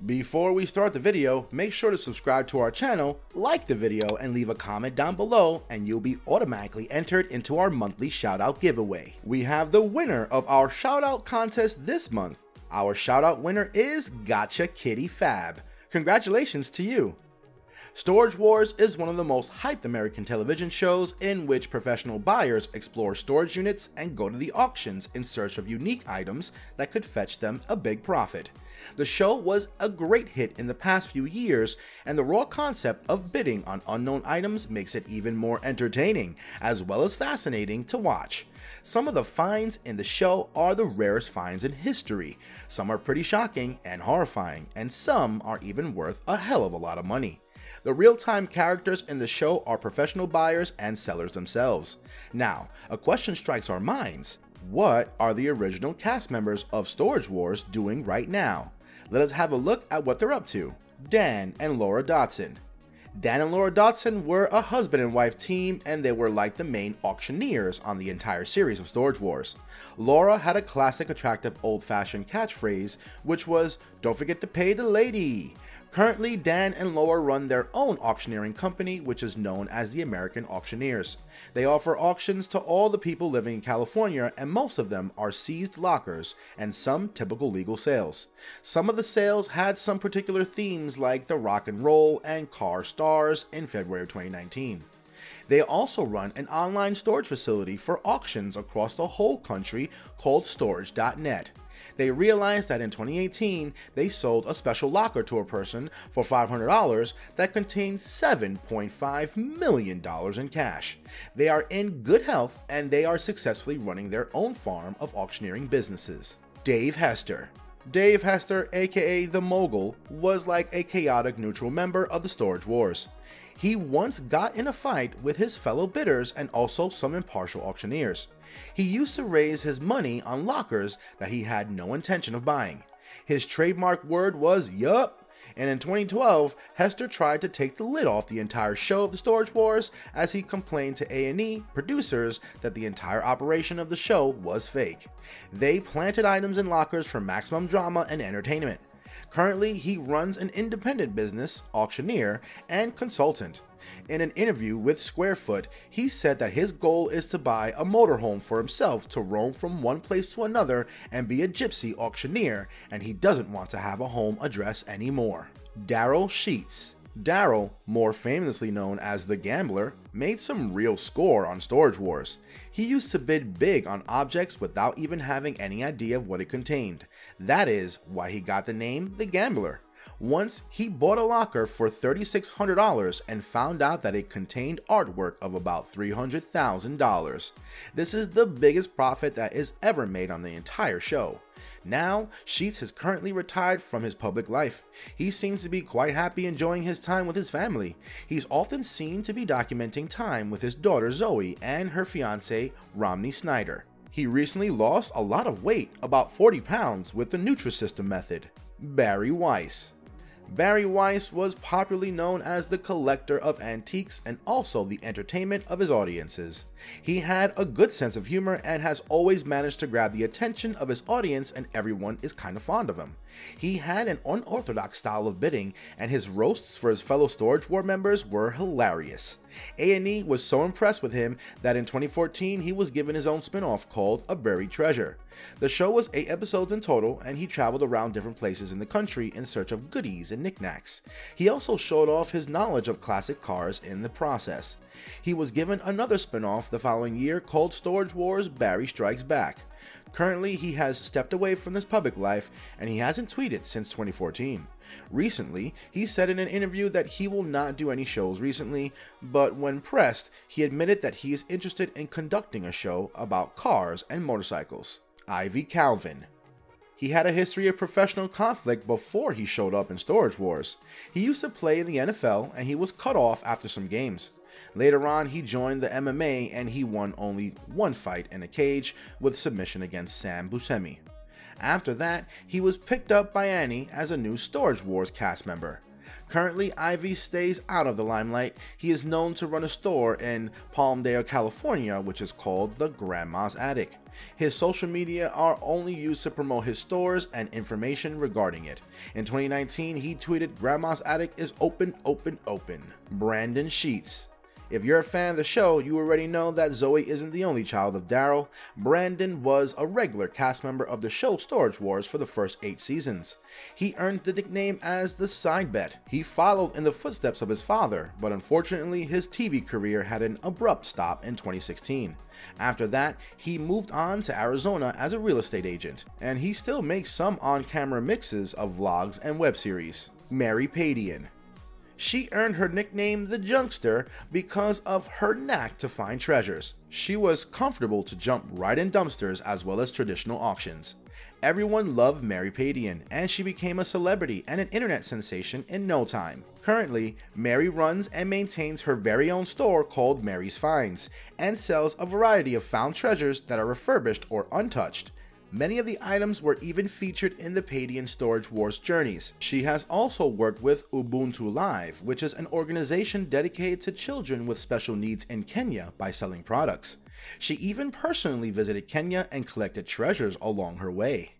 Before we start the video, make sure to subscribe to our channel, like the video, and leave a comment down below, and you'll be automatically entered into our monthly shoutout giveaway. We have the winner of our shoutout contest this month. Our shoutout winner is Gotcha Kitty Fab. Congratulations to you! Storage Wars is one of the most hyped American television shows in which professional buyers explore storage units and go to the auctions in search of unique items that could fetch them a big profit. The show was a great hit in the past few years, and the raw concept of bidding on unknown items makes it even more entertaining, as well as fascinating to watch. Some of the finds in the show are the rarest finds in history. Some are pretty shocking and horrifying, and some are even worth a hell of a lot of money. The real-time characters in the show are professional buyers and sellers themselves. Now, a question strikes our minds. What are the original cast members of Storage Wars doing right now? Let us have a look at what they're up to. Dan and Laura Dotson. Dan and Laura Dotson were a husband and wife team, and they were like the main auctioneers on the entire series of Storage Wars. Laura had a classic attractive old-fashioned catchphrase, which was, "Don't forget to pay the lady." Currently, Dan and Laura run their own auctioneering company, which is known as the American Auctioneers. They offer auctions to all the people living in California, and most of them are seized lockers and some typical legal sales. Some of the sales had some particular themes like the rock and roll and car stars in February of 2019. They also run an online storage facility for auctions across the whole country called storage.net. They realized that in 2018, they sold a special locker to a person for $500 that contained $7.5 million in cash. They are in good health, and they are successfully running their own farm of auctioneering businesses. Dave Hester. Dave Hester, aka The Mogul, was like a chaotic neutral member of the Storage Wars. He once got in a fight with his fellow bidders and also some impartial auctioneers. He used to raise his money on lockers that he had no intention of buying. His trademark word was "yup," and in 2012, Hester tried to take the lid off the entire show of the Storage Wars as he complained to A&E producers that the entire operation of the show was fake. They planted items in lockers for maximum drama and entertainment. Currently, he runs an independent business, auctioneer, and consultant. In an interview with Squarefoot, he said that his goal is to buy a motorhome for himself to roam from one place to another and be a gypsy auctioneer, and he doesn't want to have a home address anymore. Daryl Sheets. Daryl, more famously known as The Gambler, made some real score on Storage Wars. He used to bid big on objects without even having any idea of what it contained. That is why he got the name The Gambler. Once, he bought a locker for $3,600 and found out that it contained artwork of about $300,000. This is the biggest profit that is ever made on the entire show. Now, Sheets is currently retired from his public life. He seems to be quite happy enjoying his time with his family. He's often seen to be documenting time with his daughter Zoe and her fiance Romney Snyder. He recently lost a lot of weight, about 40 pounds, with the Nutrisystem method. Barry Weiss. Barry Weiss was popularly known as the collector of antiques and also the entertainment of his audiences. He had a good sense of humor and has always managed to grab the attention of his audience, and everyone is kind of fond of him. He had an unorthodox style of bidding, and his roasts for his fellow Storage War members were hilarious. A&E was so impressed with him that in 2014 he was given his own spin-off called A Buried Treasure. The show was 8 episodes in total, and he traveled around different places in the country in search of goodies and knickknacks. He also showed off his knowledge of classic cars in the process. He was given another spin-off the following year called Storage Wars Barry Strikes Back. Currently, he has stepped away from this public life, and he hasn't tweeted since 2014. Recently, he said in an interview that he will not do any shows recently, but when pressed, he admitted that he is interested in conducting a show about cars and motorcycles. Ivy Calvin. He had a history of professional conflict before he showed up in Storage Wars. He used to play in the NFL, and he was cut off after some games. Later on, he joined the MMA, and he won only one fight in a cage with submission against Sam Buscemi. After that, he was picked up by Annie as a new Storage Wars cast member. Currently, Ivy stays out of the limelight. He is known to run a store in Palmdale, California, which is called the Grandma's Attic. His social media are only used to promote his stores and information regarding it. In 2019, he tweeted, "Grandma's Attic is open, open, open." Brandi Sheets. If you're a fan of the show, you already know that Zoe isn't the only child of Daryl. Brandon was a regular cast member of the show Storage Wars for the first 8 seasons. He earned the nickname as the Side Bet. He followed in the footsteps of his father, but unfortunately his TV career had an abrupt stop in 2016. After that, he moved on to Arizona as a real estate agent, and he still makes some on-camera mixes of vlogs and web series. Mary Padian. She earned her nickname the Junkster because of her knack to find treasures. She was comfortable to jump right in dumpsters as well as traditional auctions. Everyone loved Mary Padian, and she became a celebrity and an internet sensation in no time. Currently, Mary runs and maintains her very own store called Mary's Finds, and sells a variety of found treasures that are refurbished or untouched. Many of the items were even featured in the Padian Storage Wars journeys. She has also worked with Ubuntu Live, which is an organization dedicated to children with special needs in Kenya by selling products. She even personally visited Kenya and collected treasures along her way.